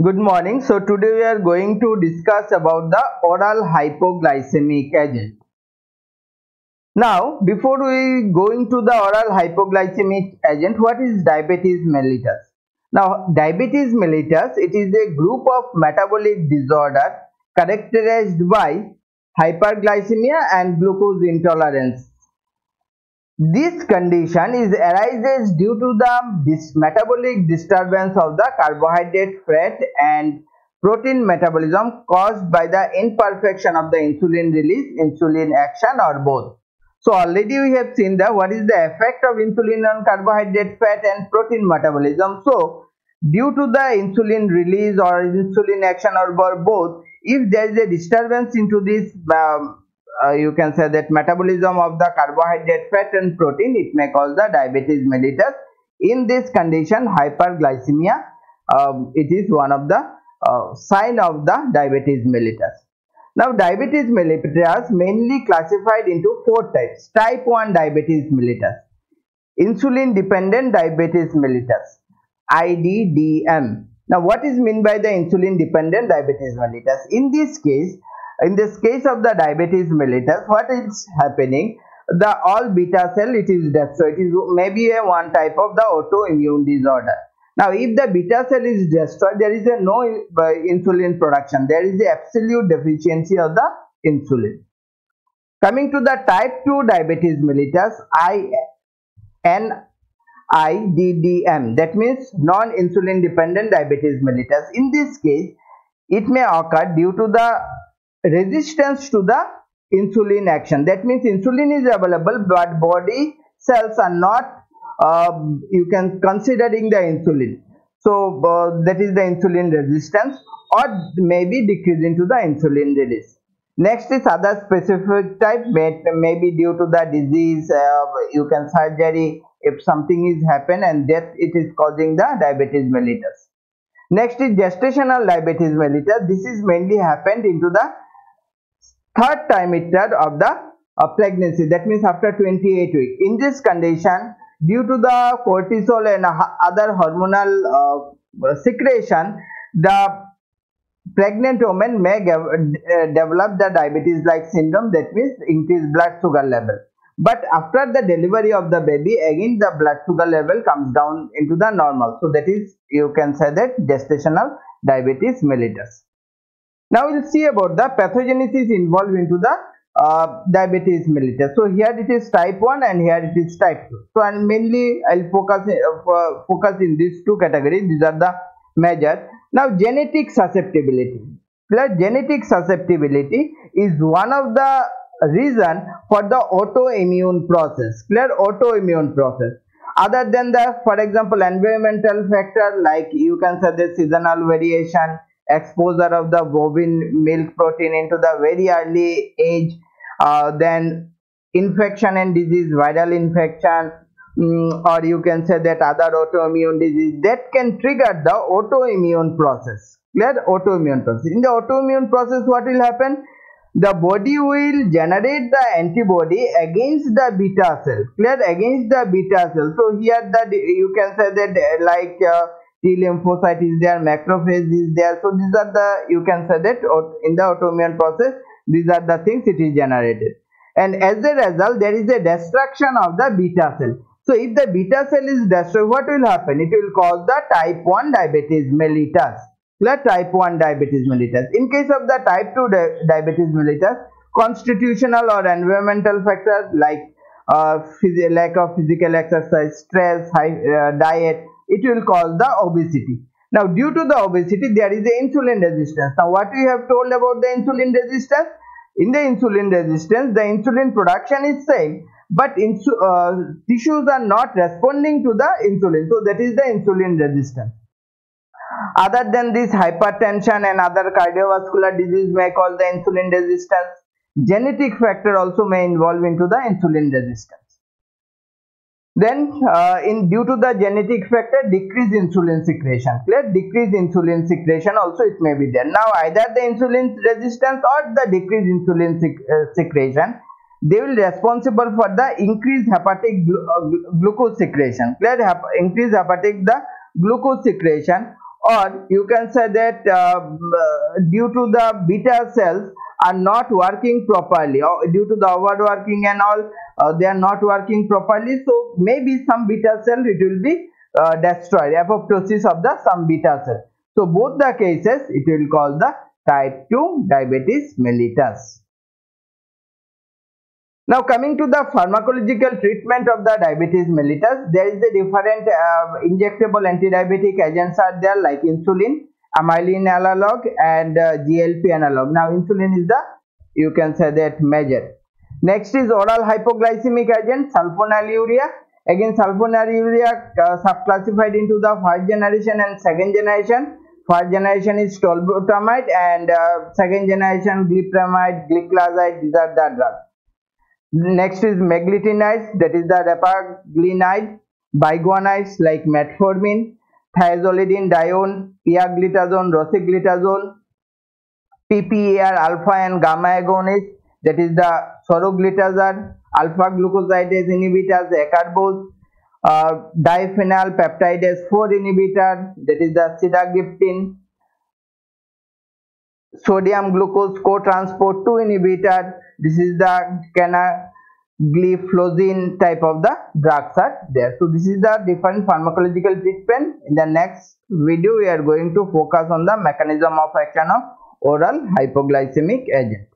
Good morning. So today we are going to discuss about the oral hypoglycemic agent. Now, before we go into the oral hypoglycemic agent, what is diabetes mellitus? Now, diabetes mellitus, it is a group of metabolic disorder characterized by hyperglycemia and glucose intolerance. This condition arises due to the metabolic disturbance of the carbohydrate, fat and protein metabolism caused by the imperfection of the insulin release, insulin action or both. So already we have seen that what is the effect of insulin on carbohydrate, fat and protein metabolism. So due to the insulin release or insulin action or both, if there is a disturbance into this you can say that metabolism of the carbohydrate, fat and protein, it may cause the diabetes mellitus. In this condition, hyperglycemia, it is one of the sign of the diabetes mellitus. Now, diabetes mellitus mainly classified into four types. Type 1 diabetes mellitus, insulin dependent diabetes mellitus, IDDM. Now, what is meant by the insulin dependent diabetes mellitus? In this case of the diabetes mellitus, what is happening? The all beta cell, it is destroyed. It is maybe a one type of the autoimmune disorder. Now, if the beta cell is destroyed, there is no insulin production. There is the absolute deficiency of the insulin. Coming to the type 2 diabetes mellitus, NIDDM, that means non-insulin dependent diabetes mellitus. In this case, it may occur due to the resistance to the insulin action. That means insulin is available but body cells are not you can considering the insulin. So that is the insulin resistance or maybe decrease into the insulin release. Next is other specific type, maybe due to the disease, you can surgery if something is happen and that it is causing the diabetes mellitus. Next is gestational diabetes mellitus. This is mainly happened into the third trimester of the pregnancy, that means after 28 weeks. In this condition, due to the cortisol and other hormonal secretion, the pregnant woman may develop the diabetes-like syndrome, that means increased blood sugar level. But after the delivery of the baby, again the blood sugar level comes down into the normal. So that is, you can say that gestational diabetes mellitus. Now we will see about the pathogenesis involved into the diabetes mellitus. So here it is type 1 and here it is type 2. So and mainly I will focus in these two categories. These are the major. Now genetic susceptibility. Genetic susceptibility is one of the reason for the autoimmune process. Autoimmune process. Other than the, for example, environmental factor like you can say the seasonal variation, exposure of the bovine milk protein into the very early age, then infection and disease, viral infection, or you can say that other autoimmune disease that can trigger the autoimmune process. Autoimmune process. In the autoimmune process, what will happen? The body will generate the antibody against the beta cell. Against the beta cell. So here that you can say that like T lymphocyte is there, macrophage is there. So these are the, you can say that in the autoimmune process, these are the things it is generated. And as a result, there is a destruction of the beta cell. So if the beta cell is destroyed, what will happen? It will cause the type 1 diabetes mellitus. Type 1 diabetes mellitus. In case of the type 2 diabetes mellitus, constitutional or environmental factors like lack of physical exercise, stress, high diet, it will cause the obesity. Now due to the obesity, there is the insulin resistance. Now what we have told about the insulin resistance? In the insulin resistance, the insulin production is same, but tissues are not responding to the insulin. So that is the insulin resistance. Other than this, hypertension and other cardiovascular disease may cause the insulin resistance. Genetic factor also may involve into the insulin resistance. Then due to the genetic factor, decreased insulin secretion. Decreased insulin secretion also it may be there. Now either the insulin resistance or the decreased insulin secretion, they will responsible for the increased hepatic glucose secretion. Increased hepatic the glucose secretion or you can say that due to the beta cells are not working properly, or due to the overworking and all, they are not working properly, so maybe some beta cell it will be destroyed, apoptosis of the some beta cell. So both the cases it will call the type 2 diabetes mellitus. Now coming to the pharmacological treatment of the diabetes mellitus, there is a different injectable anti-diabetic agents are there, like insulin, amylin analog and GLP analog. Now insulin is the, you can say that, major. Next is oral hypoglycemic agent, sulfonylurea. Again sulfonylurea subclassified into the first generation and second generation. First generation is tolbutamide and second generation glipramide, gliclazide, these are the drugs. Next is meglitinides, that is the repaglinide, biguanides like metformin, thiazolidinedione, pioglitazone, rosiglitazone, PPAR alpha and gamma agonist, that is the soroglitazar, alpha glucosidase inhibitors, acarbose, diphenyl peptidase 4 inhibitor, that is the sitagliptin, sodium glucose cotransport 2 inhibitor, this is the canagliflozin type of the drugs are there. So this is the different pharmacological treatment. In the next video we are going to focus on the mechanism of action of oral hypoglycemic agent.